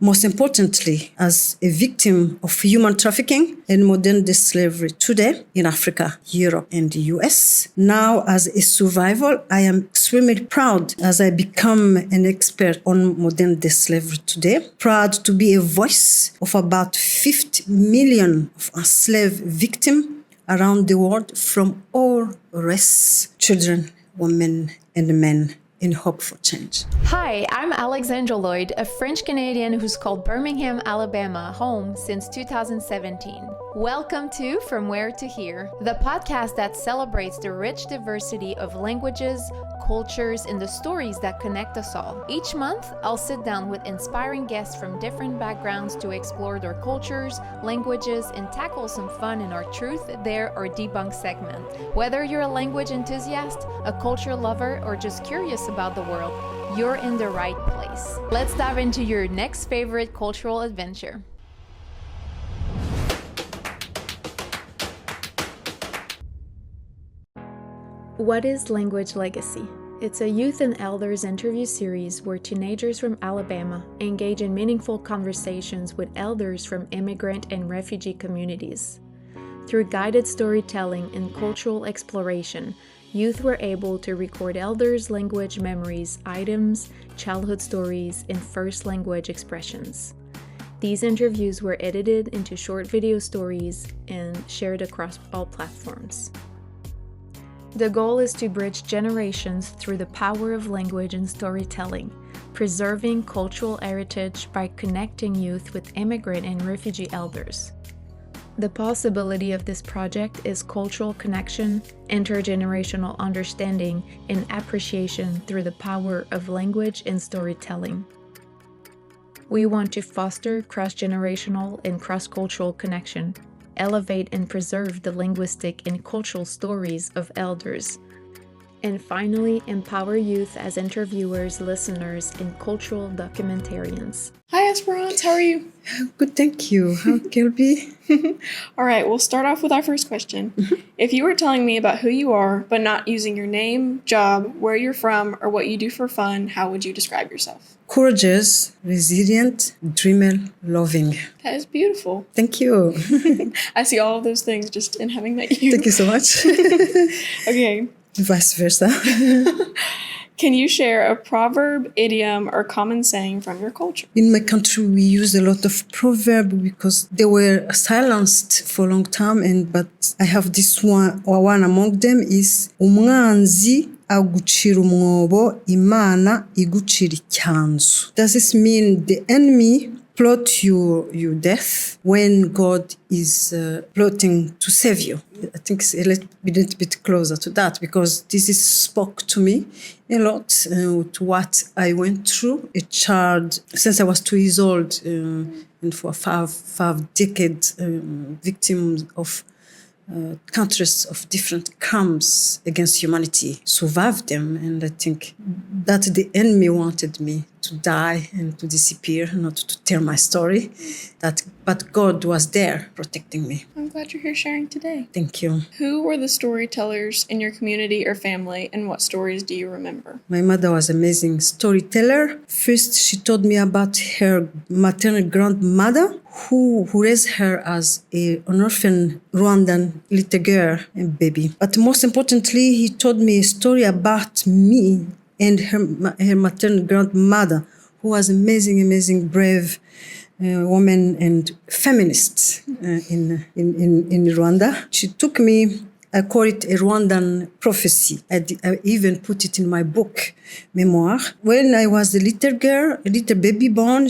most importantly, as a victim of human trafficking and modern-day slavery today in Africa, Europe, and the US. Now, as a survivor, I am extremely proud as I become an expert on modern-day slavery today. Proud to be a voice of about 50 million of enslaved victims around the world from all races, children, women, and men, in hope for change. Hi, I'm Alexandra Lloyd, a French-Canadian who's called Birmingham, Alabama home since 2017. Welcome to From Where to Here, the podcast that celebrates the rich diversity of languages, cultures, and the stories that connect us all. Each month, I'll sit down with inspiring guests from different backgrounds to explore their cultures, languages, and tackle some fun in our Truth, Dare, or Debunk segment. Whether you're a language enthusiast, a culture lover, or just curious about the world, you're in the right place. Let's dive into your next favorite cultural adventure. What is Language Legacy? It's a youth and elders interview series where teenagers from Alabama engage in meaningful conversations with elders from immigrant and refugee communities. Through guided storytelling and cultural exploration, youth were able to record elders' language memories, items, childhood stories, and first language expressions. These interviews were edited into short video stories and shared across all platforms. The goal is to bridge generations through the power of language and storytelling, preserving cultural heritage by connecting youth with immigrant and refugee elders. The possibility of this project is cultural connection, intergenerational understanding, and appreciation through the power of language and storytelling. We want to foster cross-generational and cross-cultural connection, elevate and preserve the linguistic and cultural stories of elders, and finally empower youth as interviewers, listeners, and cultural documentarians. Hi Espérance, how are you? Good, thank you. How, Kirby? All right, we'll start off with our first question. If you were telling me about who you are, but not using your name, job, where you're from, or what you do for fun, how would you describe yourself? Courageous, resilient, dreamer, loving. That is beautiful. Thank you. I see all of those things just in having met you. Thank you so much. Okay. Vice versa. Can you share a proverb, idiom, or common saying from your culture? In my country, we use a lot of proverbs because they were silenced for a long time. But I have this one, or one among them is umwanzi agucira umwobo, Imana igucira icyanzu. Does this mean the enemy plot your death when God is plotting to save you? I think it's a little bit closer to that because this is spoke to me a lot to what I went through. A child, since I was 2 years old, and for five decades, victim of countries of different crimes against humanity, survived them. And I think that the enemy wanted me to die and to disappear, not to tell my story. But God was there protecting me. I'm glad you're here sharing today. Thank you. Who were the storytellers in your community or family, and what stories do you remember? My mother was an amazing storyteller. First, she told me about her maternal grandmother, who raised her as an orphan Rwandan little girl and baby. But most importantly, he told me a story about me and her maternal grandmother, who was amazing, brave woman and feminist in Rwanda. She took me. I call it a Rwandan prophecy. I even put it in my book, Memoir. When I was a little girl, a little baby born,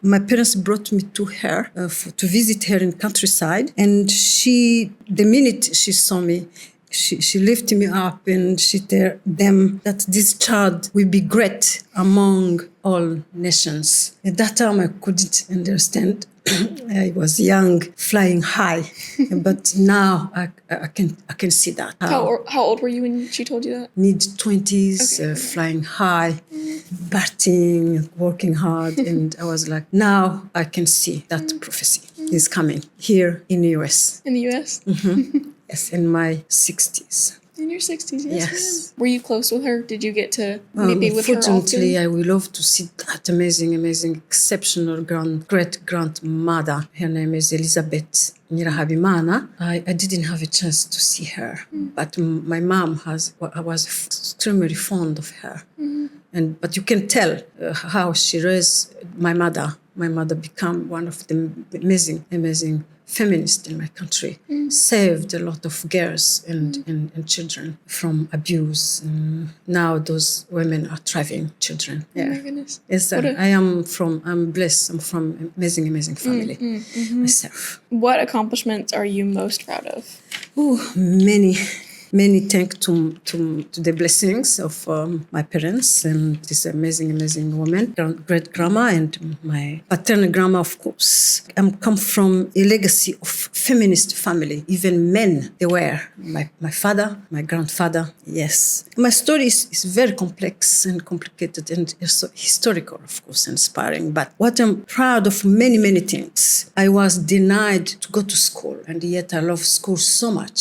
my parents brought me to her to visit her in countryside. And the minute she saw me, she lifted me up and she told them that this child will be great among all nations. At that time, I couldn't understand. I was young, flying high, but now I can see that. How old were you when she told you that? Mid-20s, okay. Flying high, partying, working hard, and I was like, now I can see that prophecy is coming here in the US. In the US? Mm-hmm. Yes, in my 60s. In your 60s, yes. Yes. Were you close with her? Did you get to maybe with her Fortunately, often? I will love to see that amazing, exceptional great-grandmother. Her name is Elizabeth Nyirahabimana. I didn't have a chance to see her, but my mom I was extremely fond of her. But you can tell how she raised my mother. My mother became one of the amazing feminists in my country. Saved a lot of girls and children from abuse. Now those women are thriving children. Oh my goodness. Yes, I'm blessed. I'm from amazing family myself. What accomplishments are you most proud of? Many thanks to the blessings of my parents and this amazing woman, great grandma, and my paternal grandma, of course. I come from a legacy of feminist family. Even men, they were. My father, my grandfather, yes. My story is very complex and complicated and also historical, of course, inspiring. But what I'm proud of many things. I was denied to go to school, and yet I love school so much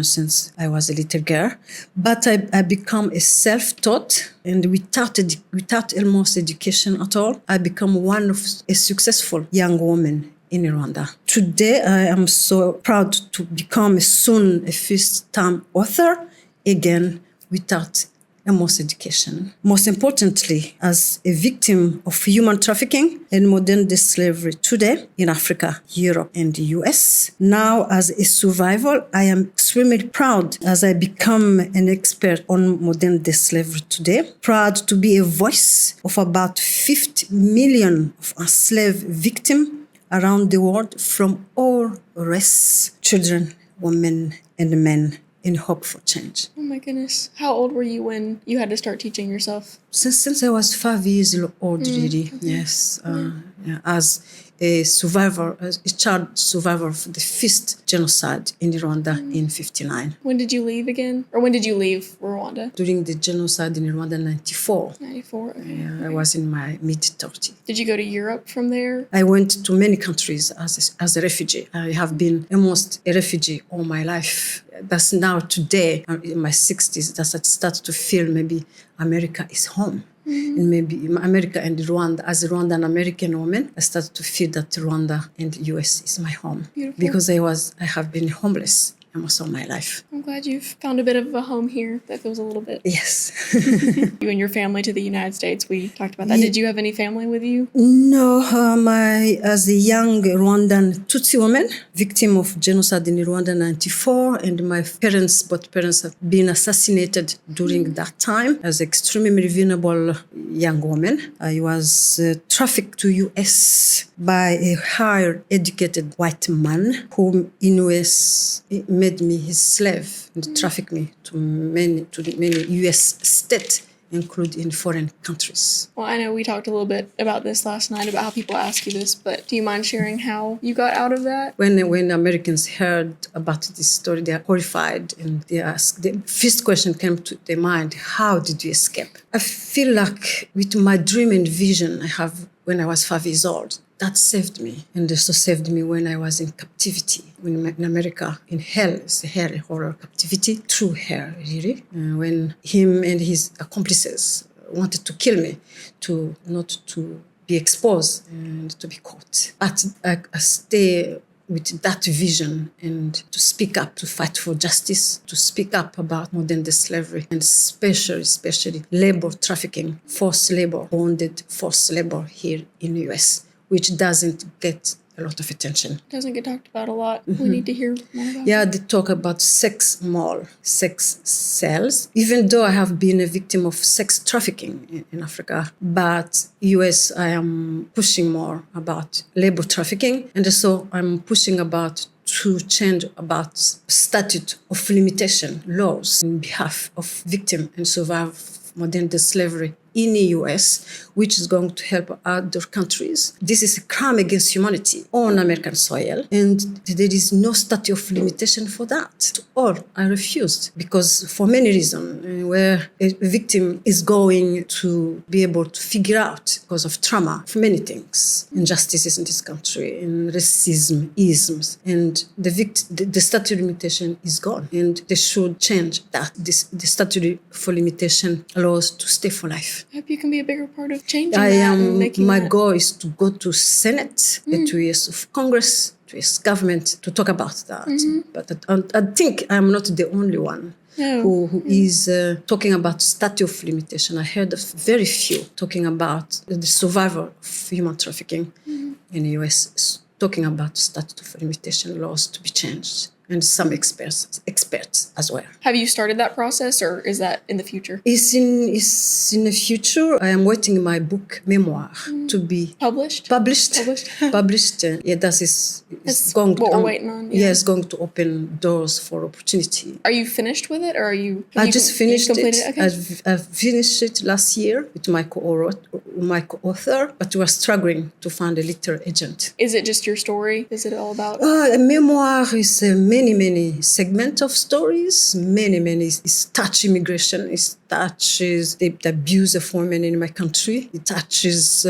since I was a little girl. But I become a self-taught, and without almost education at all, I become one of a successful young woman in Rwanda. Today, I am so proud to become soon a first-time author, again, without almost education. Most importantly, as a victim of human trafficking and modern-day slavery today in Africa, Europe, and the US. Now, as a survivor, I am extremely proud as I become an expert on modern-day slavery today. Proud to be a voice of about 50 million of enslaved victims around the world from all races, children, women, and men, in hope for change. Oh my goodness. How old were you when you had to start teaching yourself? Since I was 5 years old, really, yes. As a survivor, as a child survivor of the first genocide in Rwanda in 1959. When did you leave again? Or when did you leave Rwanda? During the genocide in Rwanda in 1994. 94. Okay. I was in my mid-30s. Did you go to Europe from there? I went to many countries as a refugee. I have been almost a refugee all my life. That's now today, I'm in my 60s, that I start to feel maybe America is home. And maybe America and Rwanda, as a Rwandan American woman, I started to feel that Rwanda and the US is my home. Beautiful. Because I have been homeless almost all my life. I'm glad you've found a bit of a home here that feels a little bit. Yes. You and your family to the United States, we talked about that. Did you have any family with you? No, as a young Rwandan Tutsi woman, victim of genocide in Rwanda in 1994, and my both parents have been assassinated during that time. As an extremely vulnerable young woman, I was trafficked to US by a higher educated white man who in US made me his slave and trafficked me to many US states, including foreign countries. Well, I know we talked a little bit about this last night, about how people ask you this, but do you mind sharing how you got out of that? When Americans heard about this story, they are horrified, and they ask, the first question came to their mind, how did you escape? I feel like with my dream and vision I have when I was 5 years old, that saved me, and also saved me when I was in captivity, in America, in hell, it's a hell, horror captivity, true hell, really. When him and his accomplices wanted to kill me, not to be exposed and to be caught. But I stay with that vision and to speak up, to fight for justice, to speak up about modern-day slavery, and especially labor trafficking, forced labor, bonded forced labor here in the US, which doesn't get a lot of attention. It doesn't get talked about a lot. We need to hear more about Yeah, they talk about sex cells, even though I have been a victim of sex trafficking in Africa. But US, I am pushing more about labor trafficking, and also I'm pushing about to change about statute of limitation laws in behalf of victim and survivor modern-day slavery in the US, which is going to help other countries. This is a crime against humanity on American soil, and there is no statute of limitation for that. Or I refused because for many reasons, where a victim is going to be able to figure out because of trauma for many things, injustices in this country, in racism, isms, and the statute of limitation is gone, and they should change that. The statute for limitation allows to stay for life. I hope you can be a bigger part of changing that and making my that. goal is to go to Senate, the 2 years of Congress, 2 years government to talk about that. But I think I'm not the only one. No. Who is talking about statute of limitation. I heard of very few talking about the survivor of human trafficking in the US, talking about statute of limitation laws to be changed. And some experts as well. Have you started that process, or is that in the future? It's in the future. I am waiting my book, Memoir, to be Published. Published. Yeah, that is going what we're waiting on. Yeah, it's going to open doors for opportunity. Are you finished with it, or are you? I just finished it. Okay. I've finished it last year with my co-author, but we are struggling to find a literary agent. Is it just your story? Is it all about? A memoir is many segments of stories. Many it touches immigration. It touches the abuse of women in my country. It touches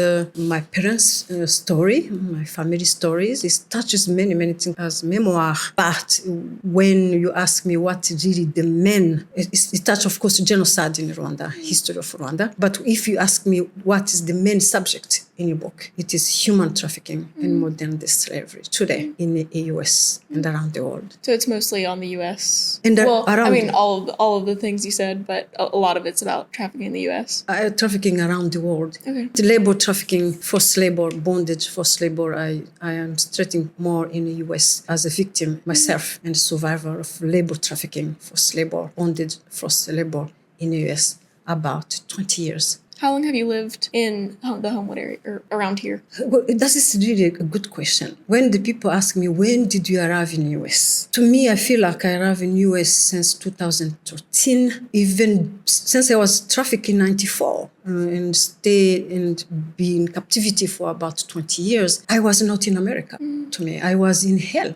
my parents' story, my family stories. It touches many things as memoir. But when you ask me what is really the main, it touches, of course, genocide in Rwanda, history of Rwanda. But if you ask me what is the main subject in your book, it is human trafficking and modern day slavery today in the US and around the world. So it's mostly on the U.S. And all of the things you said, but a lot of it's about trafficking in the U.S. Trafficking around the world. Okay. The labor trafficking, forced labor, bondage, forced labor. I am studying more in the U.S. as a victim myself and a survivor of labor trafficking, forced labor, bondage, forced labor in the U.S. about 20 years. How long have you lived in the Homewood area or around here? Well, that is really a good question. When the people ask me, when did you arrive in the US? To me, I feel like I arrived in the US since 2013, even since I was trafficked in 94 and stayed and be in captivity for about 20 years. I was not in America. To me, I was in hell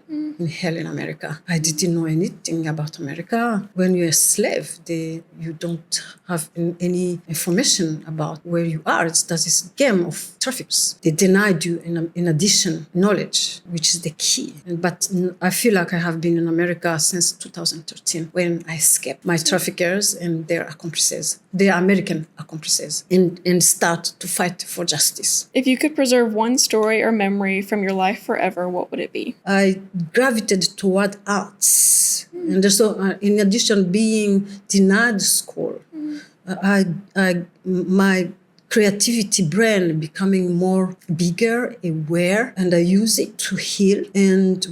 in America. I didn't know anything about America. When you're a slave, you don't have any information about where you are. That is a game of traffickers. They denied you in addition knowledge, which is the key. But I feel like I have been in America since 2013 when I escaped my traffickers and their accomplices, their American accomplices, and start to fight for justice. If you could preserve one story or memory from your life forever, what would it be? I gravitated toward arts. And so, in addition, being denied school, my creativity brain becoming more bigger, aware, and I use it to heal. And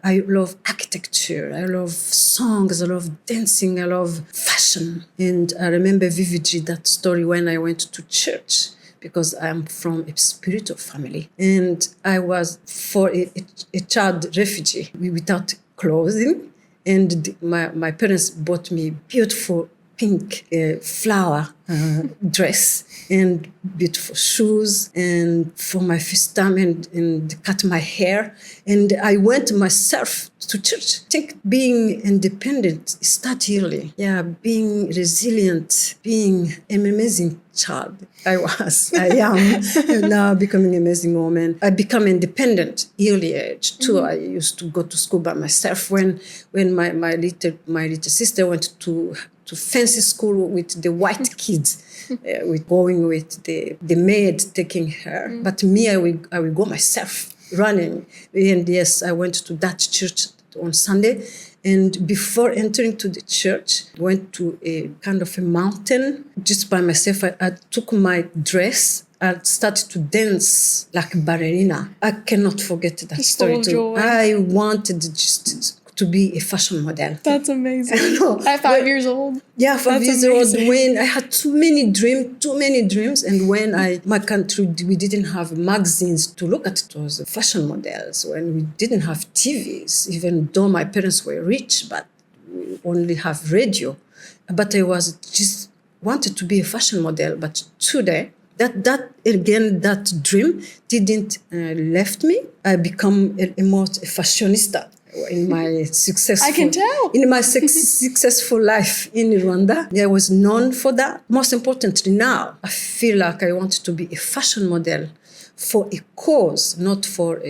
I love architecture, I love songs, I love dancing, I love fashion. And I remember vividly that story when I went to church, because I'm from a spiritual family. And I was for a child refugee without clothing. And my parents bought me beautiful pink flower dress and beautiful shoes, and for my first time and cut my hair. And I went myself to church. I think being independent start early. Yeah, being resilient, being an amazing child. I am now becoming an amazing woman. I become independent early age too. I used to go to school by myself when my little sister went to fancy school with the white kids, with going with the maid taking her. But me, I will go myself running. And yes, I went to that church on Sunday. And before entering to the church, went to a kind of a mountain just by myself. I took my dress. I started to dance like a ballerina. I cannot forget that story too. I wanted just to be a fashion model. That's amazing. At 5 years old? Yeah, 5 years old, when I had too many dreams. And when my country, we didn't have magazines to look at it as fashion models, when we didn't have TVs, even though my parents were rich, but we only have radio. But I was just wanted to be a fashion model, but today, that dream didn't left me. I become a more fashionista in my successful. I can tell. In my successful life in Rwanda, I was known for that. Most importantly, now I feel like I want to be a fashion model for a cause, not for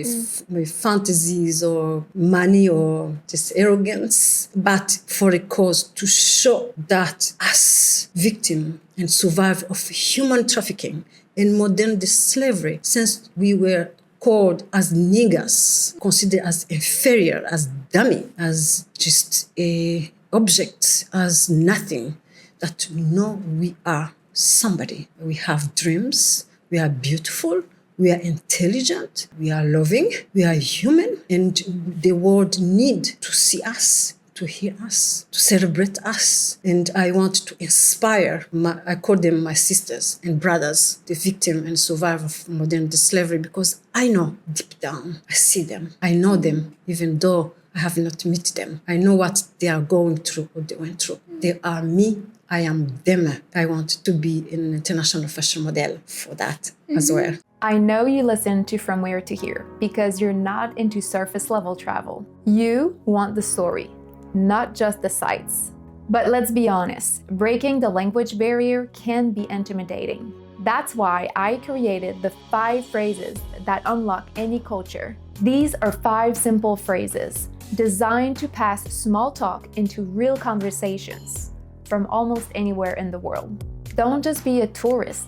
my fantasies or money or just arrogance, but for a cause to show that as victim and survivor of human trafficking and modern day slavery, since we were called as niggers, considered as inferior, as dummy, as just a object, as nothing, that we know we are somebody. We have dreams, we are beautiful, we are intelligent, we are loving, we are human, and the world need to see us, to hear us, to celebrate us. And I want to inspire, I call them my sisters and brothers, the victim and survivor of modern day slavery, because I know deep down, I see them, I know them, even though I have not met them. I know what they are going through, what they went through. They are me, I am them. I want to be an international fashion model for that as well. I know you listen to From Where to Here because you're not into surface level travel. You want the story, not just the sights. But let's be honest, breaking the language barrier can be intimidating. That's why I created the 5 phrases that unlock any culture. These are 5 simple phrases designed to pass small talk into real conversations from almost anywhere in the world. Don't just be a tourist,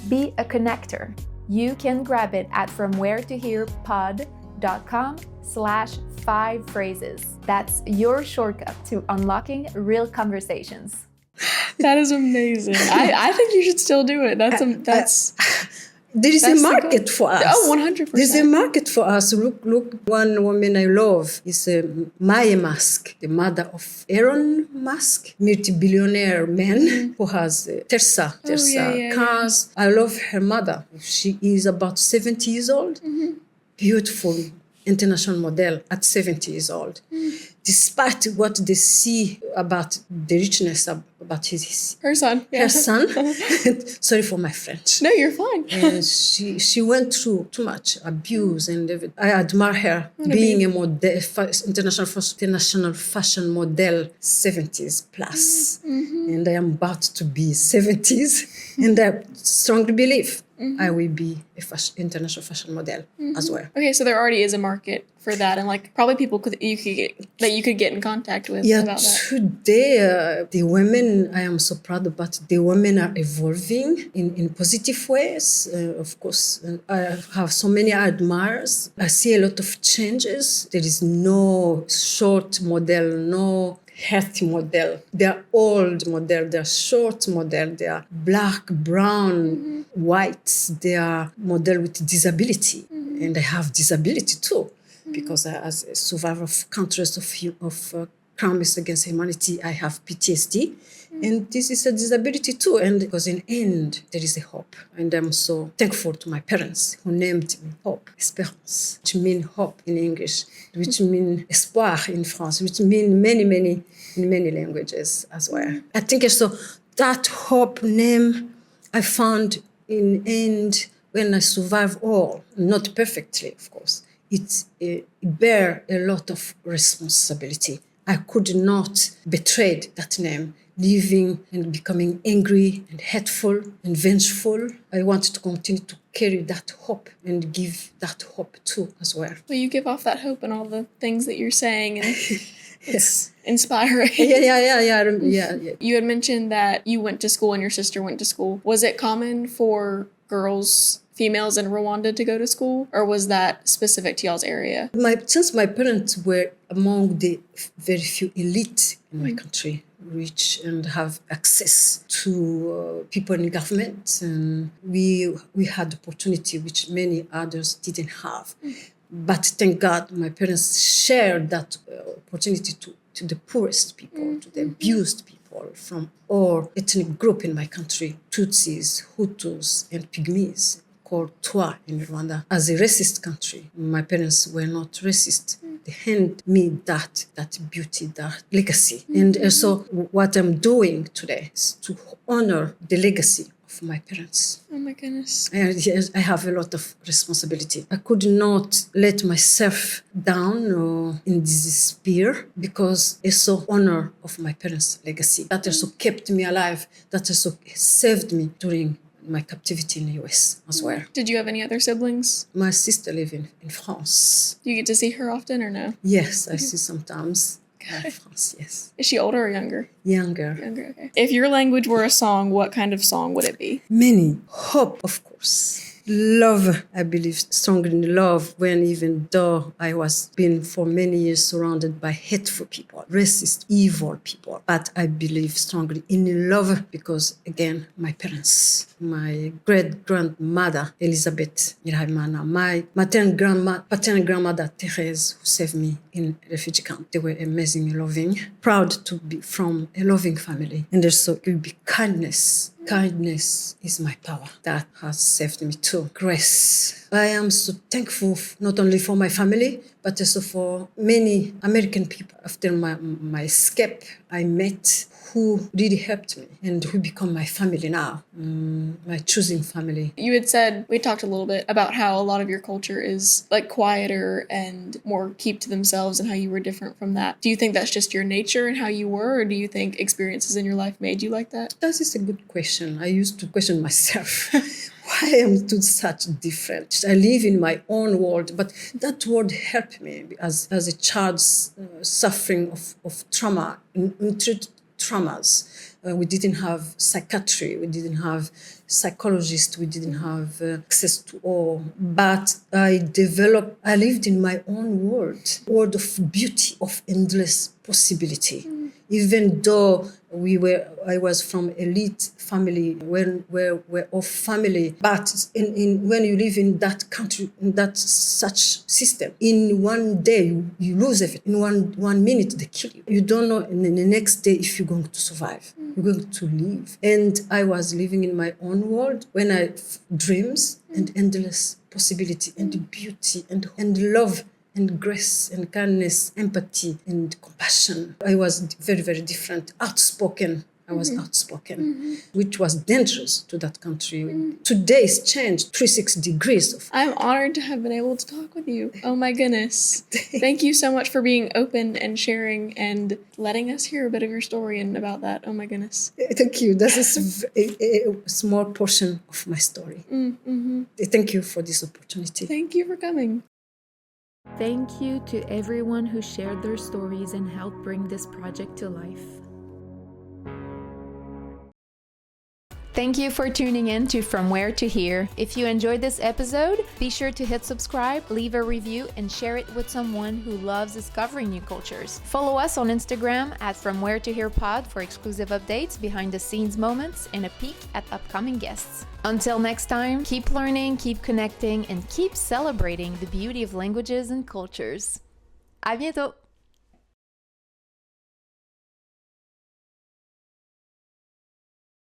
be a connector. You can grab it at fromwheretohearpod.com/5 phrases. That's your shortcut to unlocking real conversations. That is amazing. I think you should still do it. That's there is a market for us. Oh, 100%. There's a market for us. Look, one woman I love is Maya Musk, the mother of Elon Musk, multi-billionaire man who has Tesla cars. I love her mother. She is about 70 years old. Beautiful international model at 70 years old. Despite what they see about the richness about her son. Sorry for my French. No, you're fine. And she went through too much abuse and everything. I admire her being a model, international fashion model, 70s plus. And I am about to be 70s, and I strongly believe I will be international fashion model as well. Okay, so there already is a market for that, and like probably people you could get in contact with about that. Today the women, I am so proud about the women are evolving in positive ways. Of course, I have so many admirers. I see a lot of changes. There is no short model, no healthy model. They are old model, they are short model, they are black, brown, white, they are model with disability. And I have disability too, because as a survivor of countries of crimes against humanity, I have PTSD. And this is a disability too. And because in the end, there is a hope. And I'm so thankful to my parents who named me Hope, Espérance, which means hope in English, which means espoir in France, which means many languages as well. I think so that hope name I found in the end when I survive all, not perfectly, of course. It bear a lot of responsibility. I could not betray that name, living and becoming angry and hateful and vengeful. I wanted to continue to carry that hope and give that hope too as well. Well, you give off that hope and all the things that you're saying, and it's inspiring. Yeah. You had mentioned that you went to school and your sister went to school. Was it common for females in Rwanda to go to school, or was that specific to y'all's area? Since my parents were among the very few elite in my country, rich and have access to people in government, and we had opportunity which many others didn't have. But thank God my parents shared that opportunity to the poorest people, to the abused people from all ethnic groups in my country, Tutsis, Hutus, and Pygmies, called Twa in Rwanda. As a racist country, my parents were not racist. hand me that beauty, that legacy. And so what I'm doing today is to honor the legacy of my parents. Oh my goodness. Yes, I have a lot of responsibility. I could not let myself down or in despair because it's so honor of my parents' legacy that also kept me alive, that also saved me during my captivity in the US as well. Did you have any other siblings? My sister lives in France. Do you get to see her often or no? Yes, I see sometimes. France, yes. Is she older or younger? Younger. Younger, okay. If your language were a song, what kind of song would it be? Many. Hope, of course. Love, I believe strongly in love, when even though I was being for many years surrounded by hateful people, racist, evil people. But I believe strongly in love because, again, my parents, my great-grandmother, Elizabeth Nyirahamana, my paternal grandmother, Therese, who saved me in refugee camp. They were amazing, loving, proud to be from a loving family. And also, it will be kindness. Kindness is my power. That has saved me too. Grace. I am so thankful not only for my family, but also for many American people. After my escape, I met who really helped me and who become my family now, my choosing family. You had said, we talked a little bit about how a lot of your culture is like quieter and more keep to themselves and how you were different from that. Do you think that's just your nature and how you were, or do you think experiences in your life made you like that? That is a good question. I used to question myself. Why am I such different? I live in my own world, but that world helped me as a child suffering of trauma, traumas. We didn't have psychiatry, we didn't have psychologists, we didn't have access to all. But I lived in my own world of beauty, of endless possibility. Even though I was from elite family, we're of family, but when you live in that country, in that such system, in one day you lose everything. In one minute they kill you. You don't know in the next day if you're going to survive. You're going to live. And I was living in my own world when I dreams and endless possibility and beauty and love and grace and kindness, empathy and compassion. I was very, very different, outspoken. I was outspoken, which was dangerous to that country. Today it's changed 360 degrees. I'm honored to have been able to talk with you. Oh my goodness. Thank you so much for being open and sharing and letting us hear a bit of your story and about that. Oh my goodness. Thank you. That is a small portion of my story. Thank you for this opportunity. Thank you for coming. Thank you to everyone who shared their stories and helped bring this project to life. Thank you for tuning in to From Where to Here. If you enjoyed this episode, be sure to hit subscribe, leave a review, and share it with someone who loves discovering new cultures. Follow us on Instagram at From Where to Here Pod for exclusive updates, behind the scenes moments, and a peek at upcoming guests. Until next time, keep learning, keep connecting, and keep celebrating the beauty of languages and cultures. À bientôt!